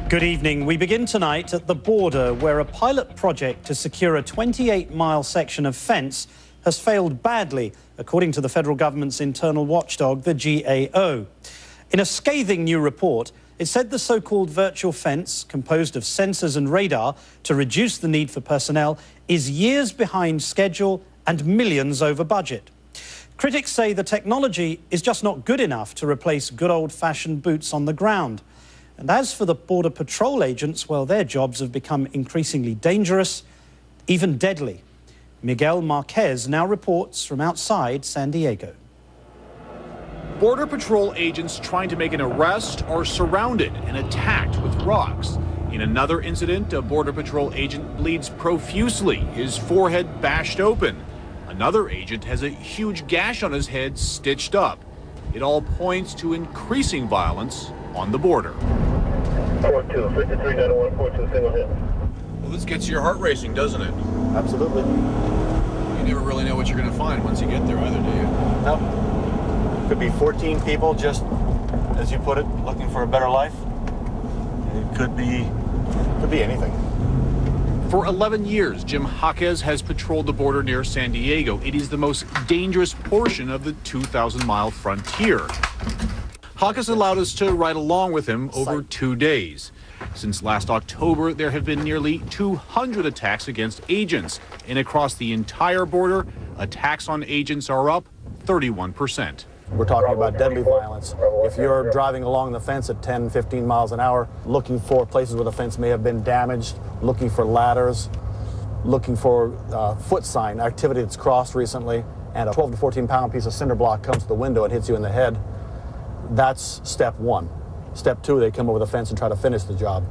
Good evening. We begin tonight at the border, where a pilot project to secure a 28-mile section of fence has failed badly, according to the federal government's internal watchdog, the GAO. In a scathing new report, it said the so-called virtual fence, composed of sensors and radar to reduce the need for personnel, is years behind schedule and millions over budget. Critics say the technology is just not good enough to replace good old-fashioned boots on the ground. And as for the Border Patrol agents, well, their jobs have become increasingly dangerous, even deadly. Miguel Marquez now reports from outside San Diego. Border Patrol agents trying to make an arrest are surrounded and attacked with rocks. In another incident, a Border Patrol agent bleeds profusely, his forehead bashed open. Another agent has a huge gash on his head stitched up. It all points to increasing violence on the border. 4-2, 5391, 4-2, single hit. Well, this gets your heart racing, doesn't it? Absolutely. You never really know what you're going to find once you get there either, do you? No. Could be 14 people just, as you put it, looking for a better life. It could be anything. For 11 years, Jim Jaquez has patrolled the border near San Diego. It is the most dangerous portion of the 2,000-mile frontier. Jaquez allowed us to ride along with him over 2 days. Since last October, there have been nearly 200 attacks against agents. And across the entire border, attacks on agents are up 31%. We're talking about deadly violence. If you're driving along the fence at 10, 15 miles an hour, looking for places where the fence may have been damaged, looking for ladders, looking for foot sign, activity that's crossed recently, and a 12 to 14 pound piece of cinder block comes to the window and hits you in the head, that's step one. Step two, they come over the fence and try to finish the job.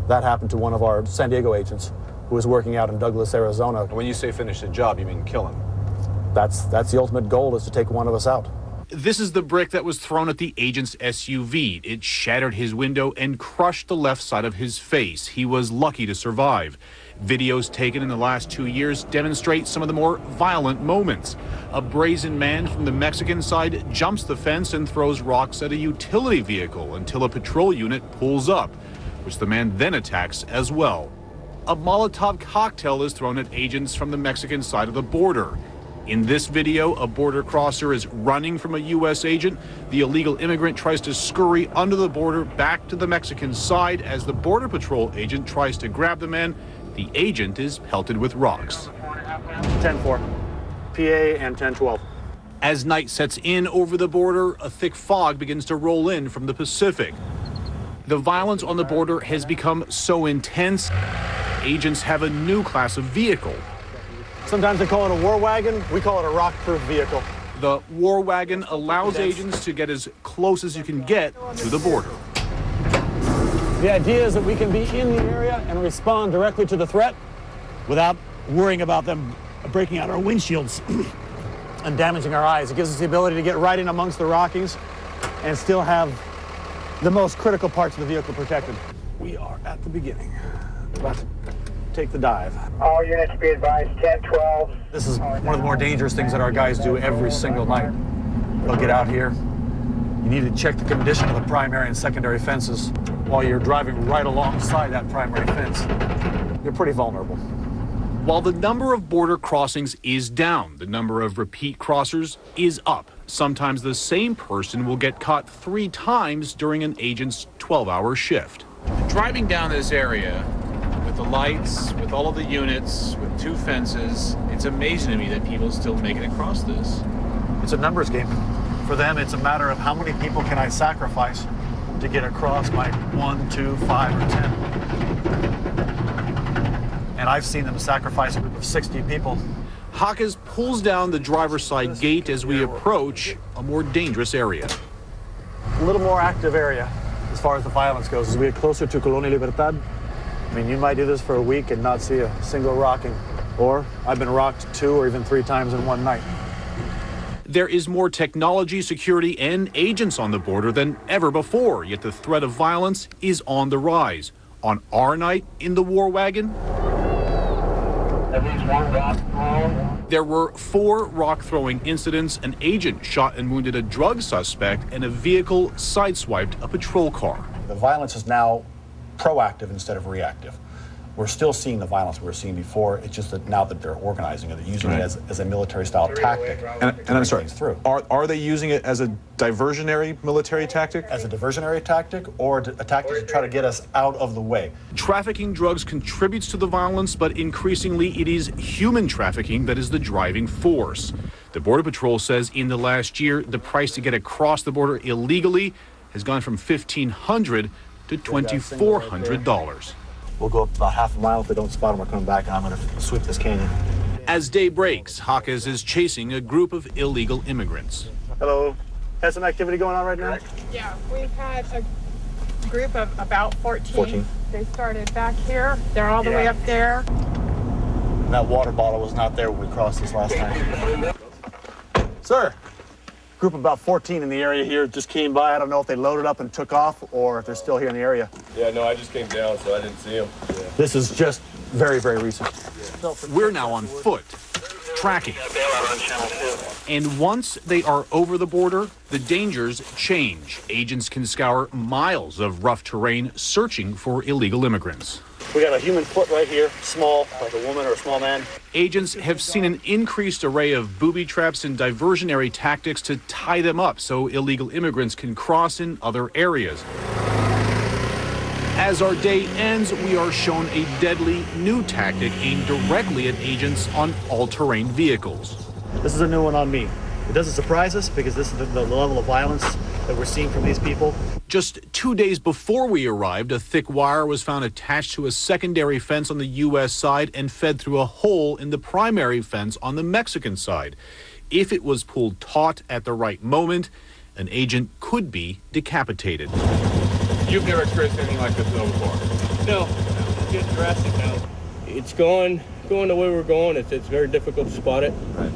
That happened to one of our San Diego agents who was working out in Douglas, Arizona. When you say finish the job, you mean kill him? That's the ultimate goal, is to take one of us out. This is the brick that was thrown at the agent's SUV. It shattered his window and crushed the left side of his face. He was lucky to survive. Videos taken in the last 2 years demonstrate some of the more violent moments. A brazen man from the Mexican side jumps the fence and throws rocks at a utility vehicle until a patrol unit pulls up, which the man then attacks as well. A Molotov cocktail is thrown at agents from the Mexican side of the border. In this video, a border crosser is running from a U.S. agent. The illegal immigrant tries to scurry under the border back to the Mexican side. As the Border Patrol agent tries to grab the man, the agent is pelted with rocks. 10-4, PA and 10-12. As night sets in over the border, a thick fog begins to roll in from the Pacific. The violence on the border has become so intense, agents have a new class of vehicle. Sometimes they call it a war wagon. We call it a rock-proof vehicle. The war wagon allows agents to get as close as you can get to the border. The idea is that we can be in the area and respond directly to the threat without worrying about them breaking out our windshields and damaging our eyes. It gives us the ability to get right in amongst the Rockies and still have the most critical parts of the vehicle protected. We are at the beginning. About to take the dive. All units be advised, 10-12. This is one of the more dangerous things that our guys do every single night. They'll get out here. You need to check the condition of the primary and secondary fences while you're driving right alongside that primary fence. You're pretty vulnerable. While the number of border crossings is down, the number of repeat crossers is up. Sometimes the same person will get caught 3 times during an agent's 12-hour shift. Driving down this area, with the lights, with all of the units, with 2 fences, it's amazing to me that people still make it across this. It's a numbers game. For them, it's a matter of how many people can I sacrifice to get across my 1, 2, 5, or 10. And I've seen them sacrifice a group of 60 people. Jaquez pulls down the driver's side gate as we approach a more dangerous area. A little more active area as far as the violence goes. As we get closer to Colonia Libertad, I mean, you might do this for a week and not see a single rocking. Or I've been rocked 2 or even 3 times in one night. There is more technology, security, and agents on the border than ever before, yet the threat of violence is on the rise. On our night in the war wagon, there were 4 rock-throwing incidents. An agent shot and wounded a drug suspect, and a vehicle sideswiped a patrol car. The violence is now proactive instead of reactive. We're still seeing the violence we were seeing before. It's just that now that they're organizing it, they're using it as a military-style tactic. And I'm sorry, through. are they using it as a diversionary military tactic? As a diversionary tactic or a tactic to try to get us out of the way. Trafficking drugs contributes to the violence, but increasingly it is human trafficking that is the driving force. The Border Patrol says in the last year, the price to get across the border illegally has gone from $1,500 to $2,400. We'll go up about half a mile. If they don't spot them, we're coming back, and I'm going to sweep this canyon. As day breaks, Jaquez is chasing a group of illegal immigrants. Hello. Has some activity going on right now? Yeah, we've had a group of about 14. They started back here. They're all the way up there. And that water bottle was not there when we crossed this last time. Sir, group of about 14 in the area here just came by. I don't know if they loaded up and took off or if they're still here in the area. Yeah, no, I just came down, so I didn't see them. Yeah. This is just very, very recent. We're now on foot, tracking. And once they are over the border, the dangers change. Agents can scour miles of rough terrain searching for illegal immigrants. We got a human foot right here, small, like a woman or a small man. Agents have seen an increased array of booby traps and diversionary tactics to tie them up so illegal immigrants can cross in other areas. As our day ends, we are shown a deadly new tactic aimed directly at agents on all-terrain vehicles. This is a new one on me. It doesn't surprise us because this is the level of violence that we're seeing from these people. Just 2 days before we arrived, a thick wire was found attached to a secondary fence on the U.S. side and fed through a hole in the primary fence on the Mexican side. If it was pulled taut at the right moment, an agent could be decapitated. You've never experienced anything like this before? No, it's getting drastic now. It's going the way we're going. It's very difficult to spot it. Right.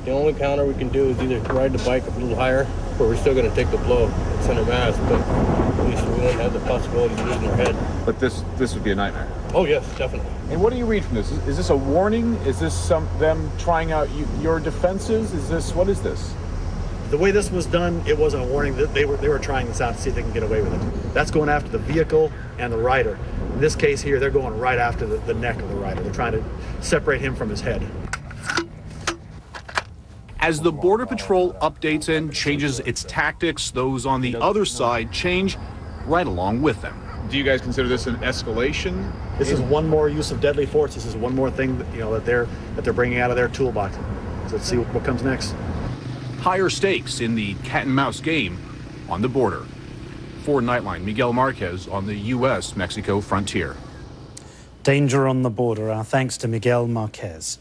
The only counter we can do is either ride the bike a little higher, or we're still going to take the blow at center mass, but at least we won't have the possibility of losing our head. But this would be a nightmare. Oh yes, definitely. And what do you read from this? Is this a warning? Is this them trying out your defenses? What is this? The way this was done, it wasn't a warning. That they were trying this out to see if they can get away with it. That's going after the vehicle and the rider. In this case here, they're going right after the neck of the rider. They're trying to separate him from his head. As the Border Patrol updates and changes its tactics, those on the other side change right along with them. Do you guys consider this an escalation? This is one more use of deadly force. This is one more thing that they're bringing out of their toolbox. So let's see what comes next. Higher stakes in the cat and mouse game on the border. For Nightline, Miguel Marquez on the U.S.-Mexico frontier. Danger on the border. Our thanks to Miguel Marquez.